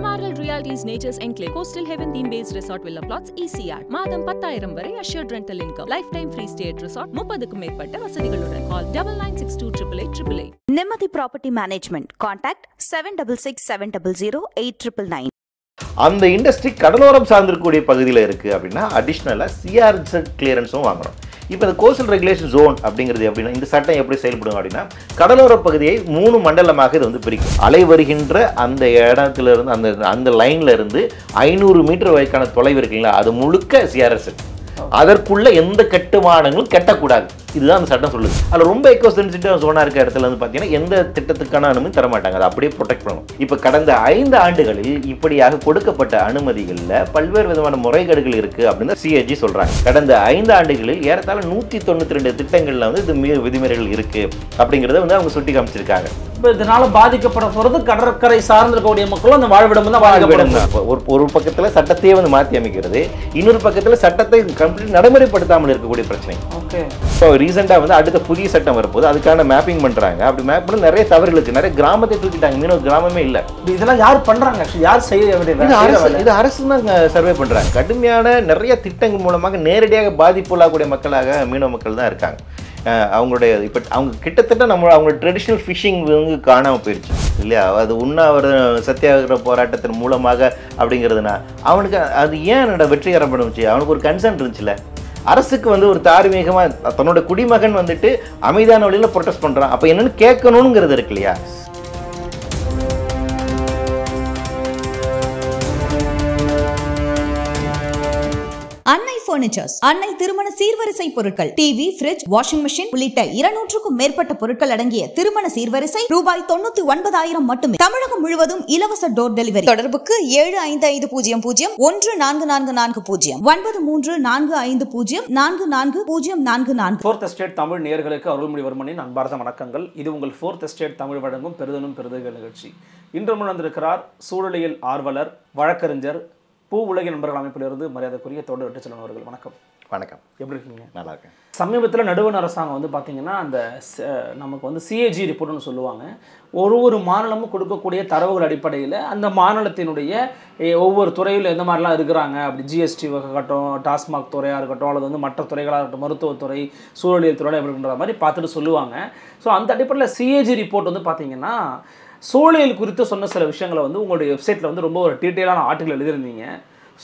MRL Realty's Nature's Enclave Coastal Heaven theme-based resort villa plots ECR. மாதம் 10,000 வரை assured rental income. Lifetime free stay at resort. 30க்கும் மேற்பட்ட வசதிகளுடன். Call 9962888888. நிம்மதி property management. Contact 7667008999. அந்த industry கடலோரம் சார்ந்திருக்கக்கூடிய பகுதியில் இருக்குது அப்படின்னா அடிஷ்னலாக சிஆர்இசட் கிளியரன்ஸும் வாங்குறோம். இப்போ இந்த கோஸ்டல் ரெகுலேஷன் ஜோன் அப்படிங்கிறது எப்படின்னா இந்த சட்டம் எப்படி செயல்படும் அப்படின்னா கடலோர பகுதியை 3 மண்டலமாக இது வந்து பிரிக்கும். அலை வருகின்ற அந்த இடத்துல இருந்து அந்த லைன்ல இருந்து 500 மீட்டர் வரைக்கான தொலைவு இருக்குங்களா, அது முழுக்க சிஆர்இசட். அதற்குள்ள எந்த கட்டுமானங்களும் கட்டக்கூடாது. இதுதான் அந்த சட்டம் சொல்லுது. அதில் ரொம்ப எக்கோ சென்சிட்டிவ் ஜோனாக இருக்க இடத்துல வந்து பார்த்தீங்கன்னா எந்த திட்டத்துக்கான அனுமதி தரமாட்டாங்க. அதை அப்படியே ப்ரொடெக்ட் பண்ணணும். இப்போ கடந்த 5 ஆண்டுகளில் இப்படியாக கொடுக்கப்பட்ட அனுமதிகளில் பல்வேறு விதமான முறைகேடுகள் இருக்குது அப்படின்னு சிஏஜி சொல்கிறாங்க. கடந்த 5 ஆண்டுகளில் ஏறத்தாழ 192 திட்டங்களில் வந்து இது விதிமுறைகள் இருக்குது அப்படிங்கிறத வந்து அவங்க சுட்டி காமிச்சிருக்காங்க. இப்போ இதனால பாதிக்கப்பட போகிறது கடற்கரை சார்ந்திருக்கக்கூடிய மக்களும் அந்த வாழ்விடம் தான் வாழ்விடம் தான். ஒரு பக்கத்தில் சட்டத்தையே வந்து மாற்றி அமைக்கிறது, இன்னொரு பக்கத்தில் சட்டத்தை கம்ப்ளீட் நடைமுறைப்படுத்தாமல் இருக்கக்கூடிய பிரச்சனை. ஓகே, ஸோ ரீசெண்டாக வந்து அடுத்த புதிய சட்டம் வரப்போது அதுக்கான மேப்பிங் பண்ணுறாங்க. அப்படி மேப் பண்ண நிறைய தவறுகள் இருக்குது. நிறைய கிராமத்தை தூக்கிட்டாங்க, மீனவ கிராமமே இல்லை. இதெல்லாம் யார் பண்ணுறாங்க? யார் செய்ய வேண்டியது? இது அரசு தான் சர்வே பண்ணுறாங்க. கடுமையான நிறைய திட்டங்கள் மூலமாக நேரடியாக பாதிப்புள்ளாகக்கூடிய மக்களாக மீனவ மக்கள் தான் இருக்காங்க. அவங்களுடைய இப்போ அவங்க கிட்டத்தட்ட அவங்களோட ட்ரெடிஷ்னல் ஃபிஷிங் வந்து காணாமல் போயிடுச்சு இல்லையா. அது உண்ணாவிரத சத்தியாகிரக போராட்டத்தின் மூலமாக அப்படிங்கிறதுனா அவனுக்கு அது ஏன் வெற்றிகரம் பண்ணுச்சு? அவனுக்கு ஒரு கன்சர்ன் இருந்துச்சுல்ல. அரசுக்கு வந்து ஒரு தார்மீகமாக தன்னோட குடிமகன் வந்துட்டு அமைதியான வழியில் ப்ரொடெஸ்ட் பண்ணுறான், அப்போ என்னன்னு கேட்கணுங்கிறது இருக்கு இல்லையா. அன்னை பர்னிச்சர்ஸ், அன்னை திருமண சீர்வரிசை பொருட்கள், டிவி, ஃபிரிட்ஜ், வாஷிங் மெஷின் உள்ளிட்ட 200க்கும் மேற்பட்ட பொருட்கள் அடங்கிய திருமண சீர்வரிசை ரூபாய் 99,000 மட்டுமே. தமிழகம் முழுவதும் இலவச டோர் டெலிவரி. தொடர்புக்கு 7550144440 9345044044. ஃபோர்த் எஸ்டேட் தமிழ் நேயர்களுக்கு அருள்மொழிவர்மனின் அன்பார்ந்த வணக்கங்கள். இது உங்கள் ஃபோர்த் எஸ்டேட் தமிழ் வழங்கும் பெருதனும் பெருதுகள் நிகழ்ச்சி. இன்று முன்வந்திருக்கிறார் சூழலியல் ஆர்வலர், வழக்கறிஞர், பூ உலகின் நண்பர்கள் அமைப்பிலிருந்து மரியாதைக்குரிய தோடு வெற்றிச்செல்வன் அவர்கள். வணக்கம். வணக்கம், எப்படி இருக்கீங்க? நல்லா இருக்கேன். சமீபத்தில் நடுவண் அரசாங்கம் வந்து பார்த்தீங்கன்னா அந்த நமக்கு வந்து சிஏஜி ரிப்போர்ட்னு சொல்லுவாங்க. ஒரு மாநிலமும் கொடுக்கக்கூடிய தரவுகள் அடிப்படையில் அந்த மாநிலத்தினுடைய ஒவ்வொரு துறையில் எந்த மாதிரிலாம் இருக்கிறாங்க அப்படி ஜிஎஸ்டி இருக்கட்டும், டாஸ்மாக் துறையாக இருக்கட்டும், அல்லது வந்து மற்ற துறைகளாக இருக்கட்டும், மருத்துவத்துறை, சூழலியல் துறை அப்படின்ற மாதிரி பார்த்துட்டு சொல்லுவாங்க. ஸோ அந்த அடிப்படையில் சிஏஜி ரிப்போர்ட் வந்து பார்த்தீங்கன்னா சூழலியல் குறித்து சொன்ன சில விஷயங்களை வந்து உங்களுடைய வெப்சைட்டில் வந்து ரொம்ப ஒரு டீட்டெயிலான ஆர்டிகல் எழுதியிருந்தீங்க.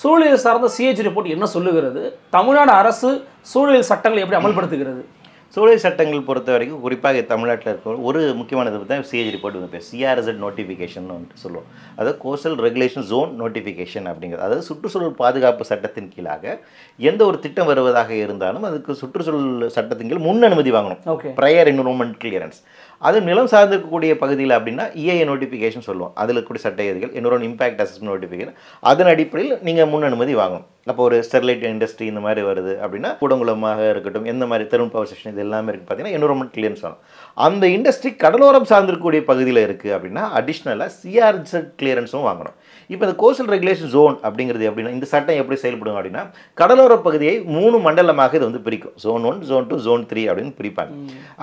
சூழலியல் சார்ந்த சிஏஜி ரிப்போர்ட் என்ன சொல்லுகிறது? தமிழ்நாடு அரசு சூழலியல் சட்டங்களை எப்படி அமல்படுத்துகிறது? சூழல் சட்டங்கள் பொறுத்த வரைக்கும் குறிப்பாக தமிழ்நாட்டில் இருக்க ஒரு முக்கியமானது தான் சிஏஜி ரிப்போர்ட் வந்து சிஆர்இசட் நோட்டிஃபிகேஷன் வந்துட்டு சொல்லுவோம். அதாவது கோஸ்டல் ரெகுலேஷன் ஜோன் நோட்டிஃபிகேஷன் அப்படிங்கிறது. அதாவது சுற்றுச்சூழல் பாதுகாப்பு சட்டத்தின் கீழாக எந்த ஒரு திட்டம் வருவதாக இருந்தாலும் அதுக்கு சுற்றுச்சூழல் சட்டத்தின் கீழ் முன் அனுமதி வாங்கணும். Prior environment clearance. அது நிலம் சார்ந்திருக்கக்கூடிய பகுதியில் அப்படின்னா இஏஏ நோட்டிஃபிகேஷன் சொல்லுவோம். அதில் கூடிய சட்ட விதிகள், என்விரான் இம்பாக்ட் அசஸ்மெண்ட் நோட்டிஃபிகேஷன், அதன் அடிப்படையில் நீங்கள் முன் அனுமதி வாங்கணும். அப்போ ஒரு ஸ்டெர்லைட் இண்டஸ்ட்ரி இந்த மாதிரி வருது அப்படின்னா கூடங்குளமாக இருக்கட்டும், எந்த மாதிரி தெருண் பவர் ஸ்டேஷன், இது எல்லாமே இருக்குது பார்த்தீங்கன்னா என்விரான்மெண்ட் கிளியரன்ஸ் ஆகும். அந்த இண்டஸ்ட்ரி கடலோரம் சார்ந்திருக்கக்கூடிய பகுதியில் இருக்குது அப்படின்னா அடிஷ்னலாக சிஆர்இசட் கிளியரன்ஸும் வாங்கணும். இப்போ இந்த கோஸ்டல் ரெகுலேஷன் ஜோன் அப்படிங்கிறது எப்படின்னா இந்த சட்டம் எப்படி செயல்படும் அப்படின்னா கடலோர பகுதியை 3 மண்டலமாக இது வந்து பிரிக்கும். ஜோன் 1, ஜோன் 2, ஜோன் 3 அப்படின்னு பிரிப்பாங்க.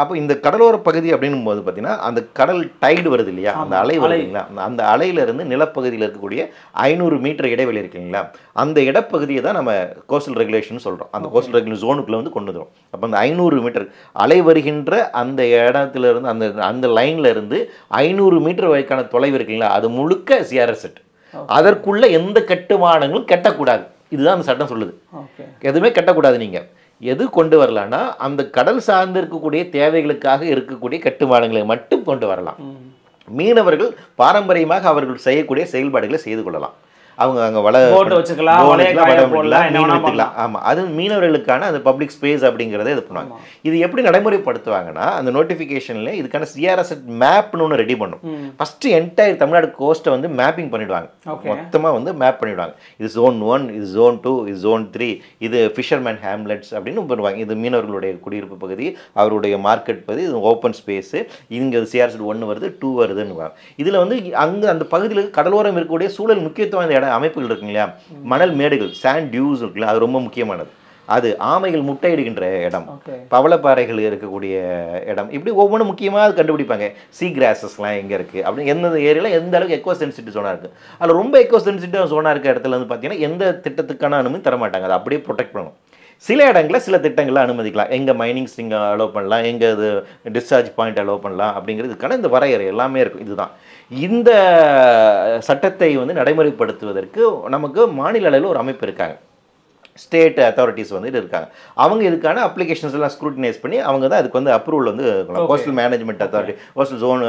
அப்போ இந்த கடலோர பகுதி அப்படின்னும் போது பார்த்தீங்கன்னா அந்த கடல் டைடு வருது இல்லையா, அந்த அலை வருது இல்லைங்களா, அந்த அலையிலிருந்து நிலப்பகுதியில் இருக்கக்கூடிய 500 மீட்டர் இடைவெளி இருக்குங்களா, அந்த இடப்பகுதியை தான் நம்ம கோஸ்டல் ரெகுலேஷன் சொல்கிறோம். அந்த கோஸ்டல் ரெகுலேஷன் ஜோனுக்குள்ளே வந்து கொண்டு வரும். அப்போ அந்த 500 மீட்டர் அலை வருகின்ற அந்த இடத்துல இருந்து அந்த லைன்ல இருந்து 500 மீட்டர் வரைக்கான தொலைவு இருக்குங்களா, அது முழுக்க சிஆர்இசட். அதற்குள்ள எந்த கட்டுமானங்களும் கட்டக்கூடாது. இதுதான் அந்த சட்டம் சொல்லுது. எதுவுமே கட்டக்கூடாது. நீங்கள் எது கொண்டு வரலான்னா அந்த கடல் சார்ந்து இருக்கக்கூடிய தேவைகளுக்காக இருக்கக்கூடிய கட்டுமானங்களை மட்டும் கொண்டு வரலாம். மீனவர்கள் பாரம்பரியமாக அவர்கள் செய்யக்கூடிய செயல்பாடுகளை செய்து கொள்ளலாம். அவங்க அங்கே வச்சுக்கலாம். ஆமாம், அது மீனவர்களுக்கான அந்த பப்ளிக் ஸ்பேஸ் அப்படிங்கிறத இது பண்ணுவாங்க. இது எப்படி நடைமுறைப்படுத்துவாங்கன்னா அந்த நோட்டிஃபிகேஷனில் இதுக்கான சிஆர்இசட் மேப்னு ஒன்று ரெடி பண்ணும். ஃபஸ்ட்டு என்டையர் தமிழ்நாடு கோஸ்ட்டை வந்து மேப்பிங் பண்ணிவிடுவாங்க. மொத்தமாக வந்து மேப் பண்ணிவிடுவாங்க. இது ஜோன் 1, இது ஜோன் 2, இது ஜோன் 3, இது ஃபிஷர்மேன் ஹேம்லெட்ஸ் அப்படின்னு பண்ணுவாங்க. இது மீனவர்களுடைய குடியிருப்பு பகுதி, அவருடைய மார்க்கெட் பகுதி, இது ஓப்பன் ஸ்பேஸு, இங்கே சிஆர்இசட் 1 வருது, 2 வருதுன்னு. இதில் வந்து அங்கே அந்த பகுதியில் கடலோரம் இருக்கக்கூடிய சூழல் முக்கியத்துவம் அமைப்புகள் இருக்குங்க இல்லையா, மணல் மேடுகள், சாண்ட் டியூஸ் இருக்குல்ல, அது ரொம்ப முக்கியமானது. அது ஆமைகள் முட்டையிடுகின்ற இடம், ஓகே பவளப்பாறைகள் இருக்கக்கூடிய இடம், இப்படி ஒவ்வொன்றும் முக்கியமாக கண்டுபிடிப்பாங்க. சீ கிராஸஸ்லாம் எங்கே இருக்குது அப்படின்னு, எந்தெந்த ஏரியாவில் எந்த அளவுக்கு எக்கோ சென்சிட்டிவ் சோனா இருக்குது. அதில் ரொம்ப எக்கோ சென்சிட்டிவ் சோனா இருக்க இடத்துல வந்து பார்த்தீங்கன்னா எந்த திட்டத்துக்கான அனுமதி தரமாட்டாங்க, அதை அப்படியே ப்ரொடெக்ட் பண்ணணும். சில இடங்களில் சில திட்டங்களை அனுமதிக்கலாம், எங்கே மைனிங்ஸ் நீங்கள் அலோவ் பண்ணலாம், எங்கே இது டிஸ்சார்ஜ் பாயிண்ட் அலோவ் பண்ணலாம் அப்படிங்கிறதுக்கான இந்த வரையறை எல்லாமே இருக்கும். இதுதான் இந்த சட்டத்தை வந்து நடைமுறைப்படுத்துவதற்கு நமக்கு மாநில அளவில் ஒரு அமைப்பு இருக்காங்க, ஸ்டேட் அத்தாரிட்டிஸ் வந்து இருக்காங்க. அவங்க இதுக்கான அப்ளிகேஷன்ஸ் எல்லாம் ஸ்க்ரூட்டினைஸ் பண்ணி அவங்க தான் அதுக்கு வந்து அப்ரூவல் வந்து coastal management authority, coastal zone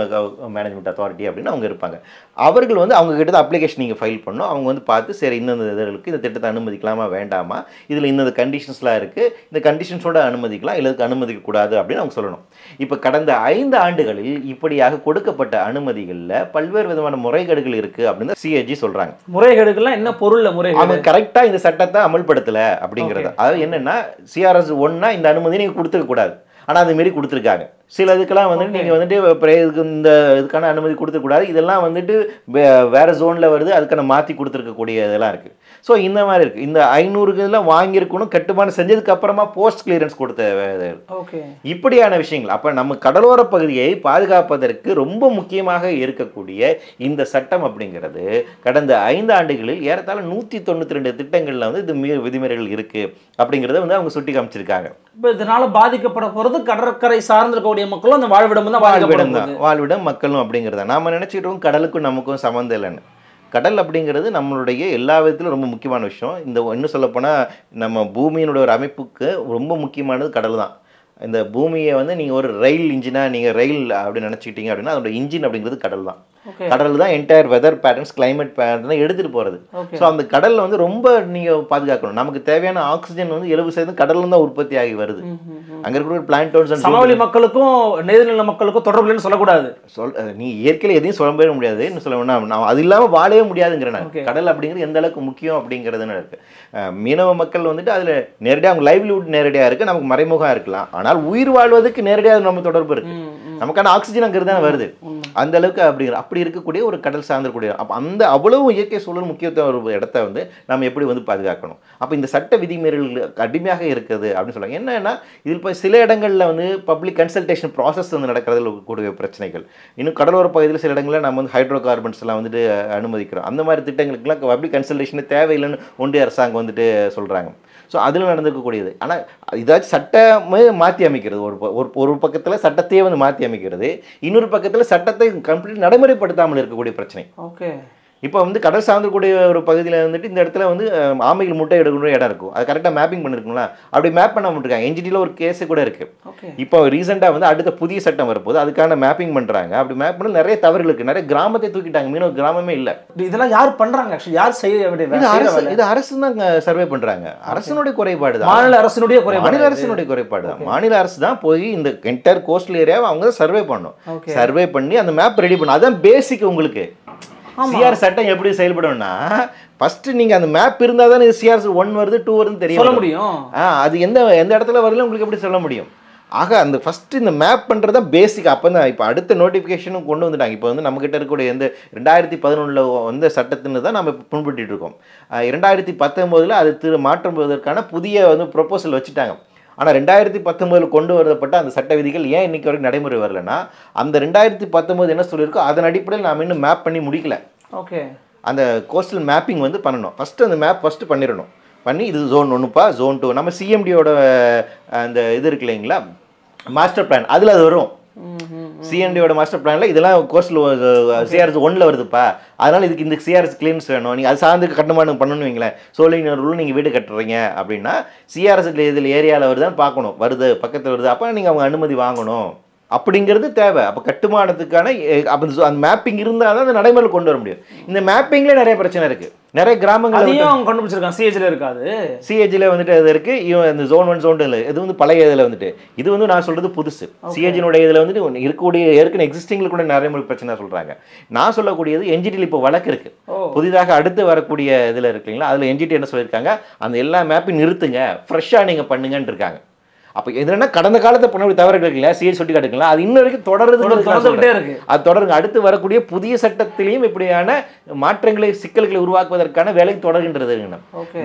management authority அப்படின்னு அவங்க இருப்பாங்க. அவர்கள் வந்து அவங்க கிட்ட அப்ளிகேஷன் நீங்கள் ஃபைல் பண்ணணும். அவங்க வந்து பார்த்து சரி இந்தந்த இதற்கு இந்த திட்டத்தை அனுமதிக்கலாமா வேண்டாமா, இதில் இந்த கண்டிஷன்ஸ்லாம் இருக்குது, இந்த கண்டிஷன்ஸோட அனுமதிக்கலாம் இல்லை இதுக்கு அனுமதிக்கக்கூடாது அப்படின்னு அவங்க சொல்லணும். இப்போ கடந்த 5 ஆண்டுகளில் இப்படியாக கொடுக்கப்பட்ட அனுமதிகளில் பல்வேறு விதமான முறைகேடுகள் இருக்குது அப்படின்னு சிஏஜி சொல்கிறாங்க. முறைகேடுகள்லாம் என்ன பொருள் முறைகேடு? அவங்க கரெக்டாக இந்த சட்டத்தை அமல்படுத்தல அப்படிங்கிறது. அதாவது என்னன்னா சிஆர்எஸ் 1னா இந்த அனுமதி நீங்க கொடுத்துக்க கூடாது, ஆனா அது மாரி கொடுத்துருக்காங்க. சில இதுக்கெல்லாம் வந்துட்டு நீங்கள் வந்துட்டு இந்த இதுக்கான அனுமதி கொடுத்துக்கூடாது, இதெல்லாம் வந்துட்டு வேறு ஜோனில் வருது, அதுக்கான மாற்றி கொடுத்துருக்கக்கூடிய இதெல்லாம் இருக்குது. ஸோ இந்த மாதிரி இருக்குது. இந்த 500 வாங்கியிருக்கணும், கட்டுமானம் செஞ்சதுக்கு அப்புறமா போஸ்ட் கிளியரன்ஸ் கொடுத்த இப்படியான விஷயங்கள். அப்போ நம்ம கடலோர பகுதியை பாதுகாப்பதற்கு ரொம்ப முக்கியமாக இருக்கக்கூடிய இந்த சட்டம் அப்படிங்கிறது கடந்த 5 ஆண்டுகளில் ஏறத்தாழ 192 திட்டங்களில் வந்து இது விதிமுறைகள் இருக்குது அப்படிங்கிறத வந்து அவங்க சுட்டி காமிச்சிருக்காங்க. இப்போ இதனால பாதிக்கப்பட போகிறது கடற்கரை சார்ந்திருக்கக்கூடிய மக்களும் அந்த வாழ்விடம் தான், வாழ்விடம் மக்களும் அப்படிங்கிறத நாம நினைச்சிட்டோம். கடலுக்கும் நமக்கும் சம்மந்தம் இல்லைன்னு. கடல் அப்படிங்கிறது நம்மளுடைய எல்லா விதத்திலும் ரொம்ப முக்கியமான விஷயம். இந்த இன்னும் சொல்லப்போனால் நம்ம பூமியினுடைய ஒரு அமைப்புக்கு ரொம்ப முக்கியமானது கடல் தான். இந்த பூமியை வந்து நீங்கள் ஒரு ரயில் இன்ஜினாக நீங்கள் ரயில் அப்படின்னு நினச்சிக்கிட்டீங்க அப்படின்னா அதோட இன்ஜின் அப்படிங்கிறது கடல் தான். கடல் தான் entire weather patterns, climate pattern எடுத்துகிட்டு போகிறது. ஸோ அந்த கடலில் வந்து ரொம்ப நீங்கள் பாதுகாக்கணும். நமக்கு தேவையான ஆக்சிஜன் வந்து 70% கடலில் தான் உற்பத்தி ஆகி வருது. அங்கே இருக்கிற பிளான்டோன்ஸ் சமவெளி மக்களுக்கும் நீர்நில மக்களுக்கும் தொடர்புன்னு சொல்லக்கூடாது. நீ இயற்கையில் எதையும் சொல்லவே முடியாது. இன்னும் சொல்ல வேணா நான் அது இல்லாமல் வாழவே முடியாதுங்கிறேன். கடல் அப்படிங்கிறது எந்த அளவுக்கு முக்கியம் அப்படிங்கிறதுன்னு இருக்குது. மீனவ மக்கள் வந்துட்டு அதில் நேரடியாக அவங்க லைவ்லிஹுட் நேரடியாக இருக்குது, நமக்கு மறைமுகம் இருக்கலாம். ஆனால் உயிர் வாழ்வதற்கு நேரடியாக நம்ம தொடர்பு இருக்குது. நமக்கான ஆக்சிஜன் அங்கே தான் வருது. அந்த அளவுக்கு அப்படி இருக்கக்கூடிய ஒரு கடல் சார்ந்தக்கூடிய அப்போ அந்த அவ்வளவு இயற்கை சூழல் முக்கியத்துவம் ஒரு இடத்த வந்து நம்ம எப்படி வந்து பாதுகாக்கணும். அப்போ இந்த சட்ட விதிமீறல்கள் கடுமையாக இருக்குது அப்படின்னு சொல்லுவாங்க. என்னன்னா இதில் இப்போ சில இடங்களில் வந்து பப்ளிக் கன்சல்டேஷன் ப்ராசஸ் வந்து நடக்கிறதுல இருக்கக்கூடிய பிரச்சனைகள். இன்னும் கடலோர பகுதியில் சில இடங்களில் நம்ம வந்து ஹைட்ரோ கார்பன்ஸ் எல்லாம் வந்துட்டு அனுமதிக்கிறோம். அந்த மாதிரி திட்டங்களுக்குலாம் பப்ளிக் கன்சல்டேஷனே தேவையில்லைன்னு ஒன்றிய அரசாங்கம் வந்துட்டு சொல்கிறாங்க. ஸோ அதில் நடந்திருக்கக்கூடியது. ஆனால் இதாச்சும் சட்டமே மாற்றி அமைக்கிறது. ஒரு பக்கத்தில் சட்டத்தையே வந்து மாற்றி அமைக்கிறது, இன்னொரு பக்கத்தில் சட்டத்தை கம்ப்ளீட் நடைமுறைப்படுத்தாமல் இருக்கக்கூடிய பிரச்சனை. ஓகே. இப்போ வந்து கடல் சார்ந்தக்கூடிய ஒரு பகுதியில் வந்துட்டு இந்த இடத்துல வந்து ஆமைகள் முட்டை எடுக்கக்கூடிய இடம் இருக்கும். அது கரெக்டாக மேப்பிங் பண்ணிருக்குங்களா, அப்படி மேப் பண்ண விட்டுருக்காங்க. என்ஜிடியில் ஒரு கேஸு கூட இருக்குது. இப்போ ரீசெண்டாக வந்து அடுத்த புதிய சட்டம் வரப்போது அதுக்கான மேப்பிங் பண்ணுறாங்க. அப்படி மேப் பண்ண நிறைய தவறுகள் இருக்குது. நிறைய கிராமத்தை தூக்கிட்டாங்க, மீனவ கிராமமே இல்லை. இதெல்லாம் யார் பண்ணுறாங்க? யார் செய்ய வேண்டிய? இது அரசு தான் சர்வே பண்ணுறாங்க. அரசனுடைய குறைபாடு தான், மாநில அரசினுடைய குறைபாடு தான். மாநில அரசு தான் போய் இந்த என்டையர் கோஸ்டல் ஏரியாவை அவங்க தான் சர்வே பண்ணணும். சர்வே பண்ணி அந்த மேப் ரெடி பண்ணணும். அதான் பேசிக். உங்களுக்கு சிஆர் சட்டம் எப்படி செயல்படும்னா ஃபர்ஸ்ட் நீங்க அந்த மேப் இருந்தால் தான் சிஆர்எஸ் 1 வருது 2 வருதுன்னு தெரிய சொல்ல முடியும். அது எந்த இடத்துல வரல உங்களுக்கு எப்படி சொல்ல முடியும். ஆக அந்த ஃபஸ்ட்டு இந்த மேப் பண்ணுறது தான் பேசிக். அப்போ தான் இப்போ அடுத்த நோட்டிஃபிகேஷனும் கொண்டு வந்துட்டாங்க. இப்போ வந்து நம்மக்கிட்ட இருக்கக்கூடிய இந்த 2011 வந்த சட்டத்தின்னு தான் நம்ம பின்பற்றிட்டு இருக்கோம். 2019 அது மாற்றுவதற்கான புதிய வந்து ப்ரொப்போசல் வச்சுட்டாங்க. ஆனால் 2019 கொண்டு வரப்பட்ட அந்த சட்ட விதிகள் ஏன் இன்னைக்கு வரைக்கும் நடைமுறை வரலன்னா அந்த 2019 என்ன சொல்லியிருக்கோ அதன் அடிப்படையில் நாம் இன்னும் மேப் பண்ணி முடிக்கல. ஓகே. அந்த கோஸ்டல் மேப்பிங் வந்து பண்ணணும். ஃபஸ்ட்டு அந்த மேப் ஃபஸ்ட்டு பண்ணிடணும். பண்ணி இது ஜோன் 1பா, ஜோன் 2 நம்ம சிஎம்டியோட அந்த இது இருக்கு இல்லைங்களா, மாஸ்டர் பிளான், அதில் அது வரும். சிஎம்டியோட மாஸ்டர் பிளானில் இதெல்லாம் கோஸ்டல் சிஆர்எஸ் 1ல் வருதுப்பா, அதனால் இதுக்கு இந்த சிஆர்எஸ் கிளியரன்ஸ் வேணும், நீங்கள் அது சார்ந்து கட்டுமானம் பண்ணணும் வைங்களேன். சோழிங் ரூல் நீங்கள் வீடு கட்டுறீங்க அப்படின்னா சிஆர்எஸ் இதில் ஏரியாவில் வருதான்னு பார்க்கணும். வருது, பக்கத்தில் வருது, அப்போ நீங்கள் அவங்க அனுமதி வாங்கணும் அப்படிங்கிறது தேவை. அப்போ கட்டுமானத்துக்கான அப்போ அந்த மேப்பிங் இருந்தால் தான் அந்த நடைமுறையில் கொண்டு வர முடியும். இந்த மேப்பிங்லேயே நிறைய பிரச்சனை இருக்குது. நிறைய கிராமங்கள் கண்டுபிடிச்சிருக்காங்க. சிஏஜில் இருக்காது. சிஏஜியில் வந்துட்டு அது இருக்குது. இவன் இந்த ஜோன் 1 ஜோன் 2 இது வந்து பழைய இதில் வந்துட்டு, இது வந்து நான் சொல்கிறது புதுசு. சிஏஜினுடைய இதில் வந்துட்டு இருக்கக்கூடிய ஏற்கனவே எக்ஸிஸ்டிங்கில் கூட நடைமுறை பிரச்சனை சொல்கிறாங்க. நான் சொல்லக்கூடியது என்ஜிடியில் இப்போ வழக்கு இருக்குது. புதிதாக அடுத்து வரக்கூடிய இதில் இருக்குங்களா, அதில் என்ஜிடி என்ன சொல்லியிருக்காங்க, அந்த எல்லா மேப்பையும் நிறுத்துங்க, ஃப்ரெஷ்ஷாக நீங்கள் பண்ணுங்கன்னு இருக்காங்க. அப்போ எதுனா கடந்த காலத்தை பண்ண தவறுகள் இருக்குல்ல சிஏஜி சுட்டி காட்டுங்களா அது இன்னும் வரைக்கும் தொடர்ந்துகிட்டே இருக்கு. அது தொடருங்க. அடுத்து வரக்கூடிய புதிய சட்டத்திலையும் இப்படியான மாற்றங்களை சிக்கல்களை உருவாக்குவதற்கான வேலை தொடர்கின்றது.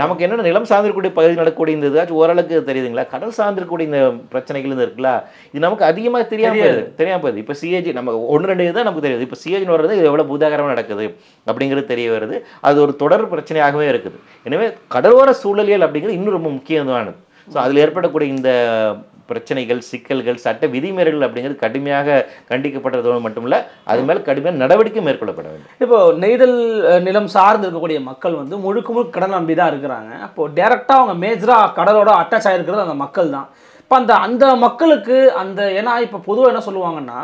நமக்கு என்ன நிலம் சார்ந்திருக்கக்கூடிய பகுதி நடக்கக்கூடிய இந்த ஏதாச்சும் ஓரளவுக்கு தெரியுதுங்களா, கடல் சார்ந்திருக்கக்கூடிய இந்த பிரச்சனைகள் இருக்குல்ல இது நமக்கு அதிகமாக தெரியாம போகுது. இப்போ சிஏஜி நம்ம 1-2 தான் நமக்கு தெரியுது. இப்போ சிஏஜி வர்றது இது எவ்வளோ பூதாகரமாக நடக்குது அப்படிங்கிறது தெரிய வருது. அது ஒரு தொடர் பிரச்சனையாகவே இருக்குது. எனவே கடலோர சூழலியல் அப்படிங்கிறது இன்னும் ரொம்ப முக்கியமானது. ஸோ அதில் ஏற்படக்கூடிய இந்த பிரச்சனைகள் சிக்கல்கள் சட்ட விதிமீறல்கள் அப்படிங்கிறது கடுமையாக கண்டிக்கப்பட்டதோடு மட்டும் இல்லை அது மேலே கடுமையான நடவடிக்கை மேற்கொள்ளப்பட வேண்டும். இப்போ நெய்தல் நிலம் சார்ந்து இருக்கக்கூடிய மக்கள் வந்து முழுக்க கடல் நம்பி தான் இருக்கிறாங்க. அப்போது டேரெக்டாக அவங்க மேஜராக கடலோட அட்டாச் ஆகிருக்கிறது அந்த மக்கள் தான். இப்போ அந்த மக்களுக்கு ஏன்னா இப்போ பொதுவாக என்ன சொல்லுவாங்கன்னா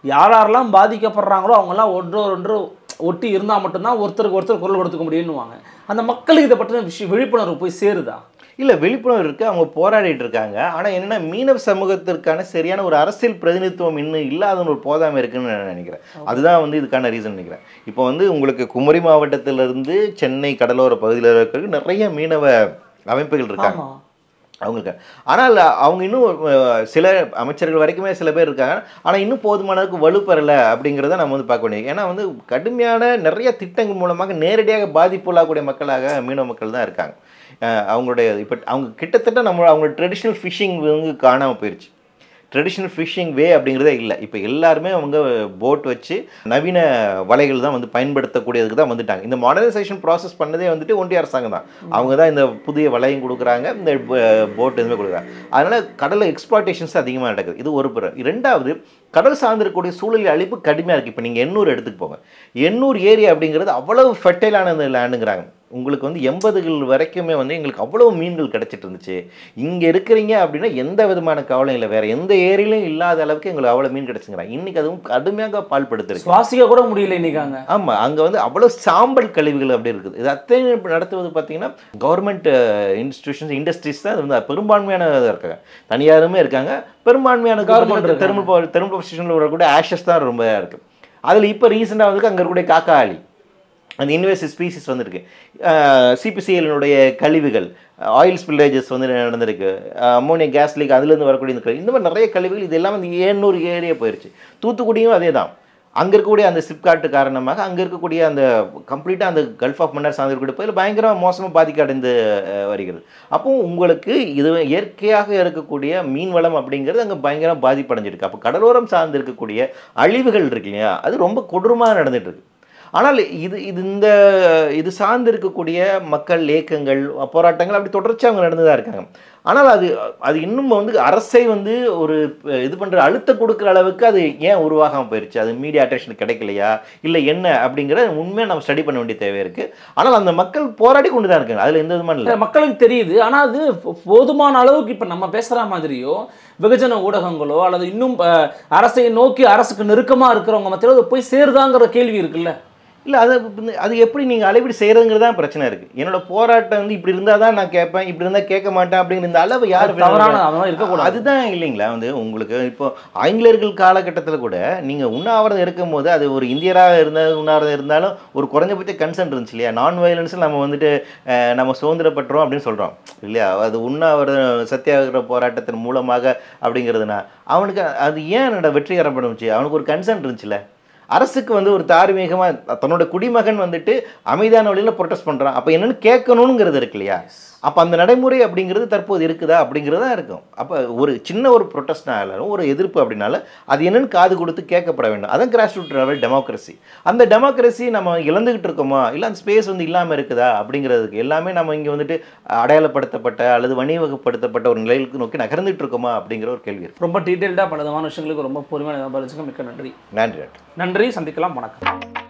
யாரெல்லாம் பாதிக்கப்படுறாங்களோ அவங்கெல்லாம் ஒன்று ஒட்டி இருந்தால் மட்டும்தான் ஒருத்தருக்கு ஒருத்தர் குரல் கொடுத்துக்க முடியும்னுவாங்க. அந்த மக்களுக்கு இதை பற்றின விழிப்புணர்வு போய் சேருதா? இல்லை, விழிப்புணர்வு இருக்குது, அவங்க போராடிட்டு இருக்காங்க. ஆனால் என்னென்னா மீனவ சமூகத்திற்கான சரியான ஒரு அரசியல் பிரதிநிதித்துவம் இன்னும் இல்லாத ஒரு போதாமல் இருக்குன்னு நான் நினைக்கிறேன். அதுதான் வந்து இதுக்கான ரீசன் நினைக்கிறேன். இப்போ வந்து உங்களுக்கு குமரி மாவட்டத்திலிருந்து சென்னை கடலோர பகுதியில் இருக்கிறது நிறைய மீனவ அமைப்புகள் இருக்காங்க அவங்களுக்கு. ஆனால் அவங்க இன்னும் சில அமைச்சர்கள் வரைக்குமே சில பேர் இருக்காங்க. ஆனால் இன்னும் போதுமானதுக்கு வலுப்பெறலை அப்படிங்கிறத நம்ம வந்து பார்க்க வேண்டியது. ஏன்னா வந்து கடுமையான நிறைய திட்டங்கள் மூலமாக நேரடியாக பாதிப்புள்ளாகக்கூடிய மக்களாக மீனவ மக்கள் தான் இருக்காங்க. அவங்களுடைய இப்போ அவங்க கிட்டத்தட்ட அவங்களோட ட்ரெடிஷ்னல் ஃபிஷிங் வந்து காணாமல் போயிடுச்சு. ட்ரெடிஷ்னல் ஃபிஷிங் வே அப்படிங்கிறதே இல்லை. இப்போ எல்லாருமே அவங்க போட் வச்சு நவீன வலைகள் தான் வந்து பயன்படுத்தக்கூடியதுக்கு தான் வந்துட்டாங்க. இந்த மாடர்னைசேஷன் ப்ராசஸ் பண்ணதே வந்துட்டு ஒன்றிய அரசாங்கம் தான். அவங்க தான் இந்த புதிய வலையும் கொடுக்குறாங்க, இந்த போட் எதுவுமே கொடுக்குறாங்க. அதனால் கடலில் எக்ஸ்ப்ளாய்டேஷன்ஸ் அதிகமாக நடக்குது. இது ஒரு புறம். இரண்டாவது, கடல் சார்ந்திருக்கக்கூடிய சூழல் அழிப்பு கடுமையாக இருக்குது. இப்போ நீங்கள் எண்ணூர் எடுத்துகிட்டு போங்க. எண்ணூர் ஏரியா அப்படிங்கிறது அவ்வளவு ஃபெர்டைலான இந்த லேண்டுங்கிறாங்க. உங்களுக்கு வந்து 80கள் வரைக்குமே வந்து எங்களுக்கு அவ்வளோ மீன்கள் கிடச்சிட்டு இருந்துச்சு. இங்கே இருக்கிறீங்க அப்படின்னா எந்த விதமான கவலையும் இல்லை, வேறு எந்த ஏரியிலையும் இல்லாத அளவுக்கு எங்களுக்கு அவ்வளோ மீன் கிடச்சிங்கிறாங்க. இன்றைக்கி அதுவும் கடுமையாக பால்படுத்துருக்கு, சுவாசிக்க கூட முடியல இன்றைக்காங்க. ஆமாம், அங்கே வந்து அவ்வளோ சாம்பல் கழிவுகள் அப்படி இருக்குது. இது அத்தனை நடத்துவது பார்த்திங்கன்னா கவர்மெண்ட் இன்ஸ்டிடியூஷன்ஸ் இண்டஸ்ட்ரீஸ் தான் வந்து பெரும்பான்மையான இருக்காங்க. தனியாருமே இருக்காங்க, பெரும்பான்மையான கவர்மெண்ட் தெர்மல் ஸ்டேஷனில் வரக்கூடிய ஆஷஸ் தான் ரொம்ப இருக்குது. அதில் இப்போ ரீசெண்டாக வந்து அங்கே இருக்கக்கூடிய காக்காளி அந்த இன்வேசிவ் ஸ்பீசிஸ் வந்திருக்கு. சிபிசிஎல்னுடைய கழிவுகள், ஆயில் ஸ்பில்லேஜஸ் வந்து நடந்திருக்கு, அம்மோனியா கேஸ் லீக் அதுலேருந்து வரக்கூடிய இந்த மாதிரி நிறைய கழிவுகள் இது எல்லாம் வந்து 700 ஏரியா போயிடுச்சு. தூத்துக்குடியும் அதே தான். அங்கே இருக்கக்கூடிய அந்த சிப்காட்டு காரணமாக அங்கே இருக்கக்கூடிய அந்த கம்ப்ளீட்டாக அந்த கல்ஃப் ஆஃப் மன்னார் சார்ந்திருக்கக்கூடிய பகுதியில் பயங்கரமாக மோசமாக பாதிக்கடைந்து வருகிறது. அப்போ உங்களுக்கு இது இயற்கையாக இருக்கக்கூடிய மீன் வளம் அப்படிங்கிறது அங்கே பயங்கரமாக பாதிப்படைஞ்சிருக்கு. அப்போ கடலோரம் சார்ந்து இருக்கக்கூடிய அழிவுகள் இருக்கு இல்லையா, அது ரொம்ப கொடூரமாக நடந்துகிட்டு இருக்கு. ஆனால் இது சார்ந்து இருக்கக்கூடிய மக்கள் இயக்கங்கள் போராட்டங்கள் அப்படி தொடர்ச்சி அவங்க நடந்து தான் இருக்காங்க. ஆனால் அது இன்னும் வந்து அரசை வந்து ஒரு இது பண்ணுற அழுத்தம் கொடுக்குற அளவுக்கு அது ஏன் உருவாகாமல் போயிடுச்சு? அது மீடியா அட்டென்ஷன் கிடைக்கலையா இல்லை என்ன அப்படிங்கிற உண்மையாக நம்ம ஸ்டடி பண்ண வேண்டிய தேவை இருக்குது. ஆனால் அந்த மக்கள் போராடி கொண்டு தான் இருக்காங்க, அதில் எந்த விதமான இல்லை, மக்களுக்கு தெரியுது. ஆனால் அது போதுமான அளவுக்கு இப்போ நம்ம பேசுகிற மாதிரியோ வெகுஜன ஊடகங்களோ அல்லது இன்னும் அரசை நோக்கி அரசுக்கு நெருக்கமாக இருக்கிறவங்க மத்தியில் போய் சேருதாங்கிற கேள்வி இருக்குல்ல. இல்லை, அது எப்படி நீங்கள் அளவீடு செய்கிறதுங்கிறது தான் பிரச்சனை இருக்குது. என்னோட போராட்டம் வந்து இப்படி இருந்தால் தான் நான் கேட்பேன், இப்படி இருந்தால் கேட்க மாட்டேன் அப்படிங்கிற இந்த அளவு யார் இருக்கக்கூடாது. அதுதான் இல்லைங்களா. வந்து உங்களுக்கு இப்போ ஆங்கிலேயர்கள் காலகட்டத்தில் கூட நீங்கள் உண்ணாவிரதம் இருக்கும் போது அது ஒரு இந்தியராக உண்ணாவிரதம் இருந்தாலும் ஒரு குறைஞ்சபட்ச கன்சென்ட் இருந்துச்சு இல்லையா. நான் வயலன்ஸில் நம்ம வந்துட்டு நம்ம சுதந்திரப்பட்டுறோம் அப்படின்னு சொல்கிறோம் இல்லையா. அது உண்ணாவிரதம் சத்தியாகிரக போராட்டத்தின் மூலமாக அப்படிங்கிறதுனா அவனுக்கு அது ஏன் என்னோட வெற்றிகரப்படுச்சு, அவனுக்கு ஒரு கன்சென்ட் இருந்துச்சுல்ல. அரசுக்கு வந்து ஒரு தார்மீகமாக தன்னோட குடிமகன் வந்துட்டு அமைதியான வழியில் ப்ரொட்டஸ்ட் பண்ணுறான், அப்போ என்னென்னு கேட்கணுங்கிறது இருக்கு இல்லையா. அப்போ அந்த நடைமுறை அப்படிங்கிறது தற்போது இருக்குதா அப்படிங்கிறது தான் இருக்கும். அப்போ ஒரு சின்ன ஒரு ப்ரொட்டஸ்ட்னாலும் ஒரு எதிர்ப்பு அப்படின்னாலும் அது என்னென்னு காது கொடுத்து கேட்கப்பட வேண்டும். அதான் கிராஸ் ரூட் லெவல் டெமோக்ரஸி. அந்த டெமோக்ரஸி நம்ம இழந்துகிட்டு இருக்கோமா, இல்லை அந்த ஸ்பேஸ் வந்து இல்லாமல் இருக்குதா அப்படிங்கிறதுக்கு எல்லாமே நம்ம இங்கே வந்துட்டு அடையாளப்படுத்தப்பட்ட அல்லது வணிகப்படுத்தப்பட்ட ஒரு நிலைக்கு நோக்கி நகர்ந்துட்டு இருக்கோமா அப்படிங்கிற ஒரு கேள்வி இருக்கு. ரொம்ப டீட்டெயில்டாக பலவிதமான விஷயங்களுக்கு ரொம்ப பொறுமையான மிக்க நன்றி. நன்றி. நன்றி. சந்திக்கலாம். வணக்கம்.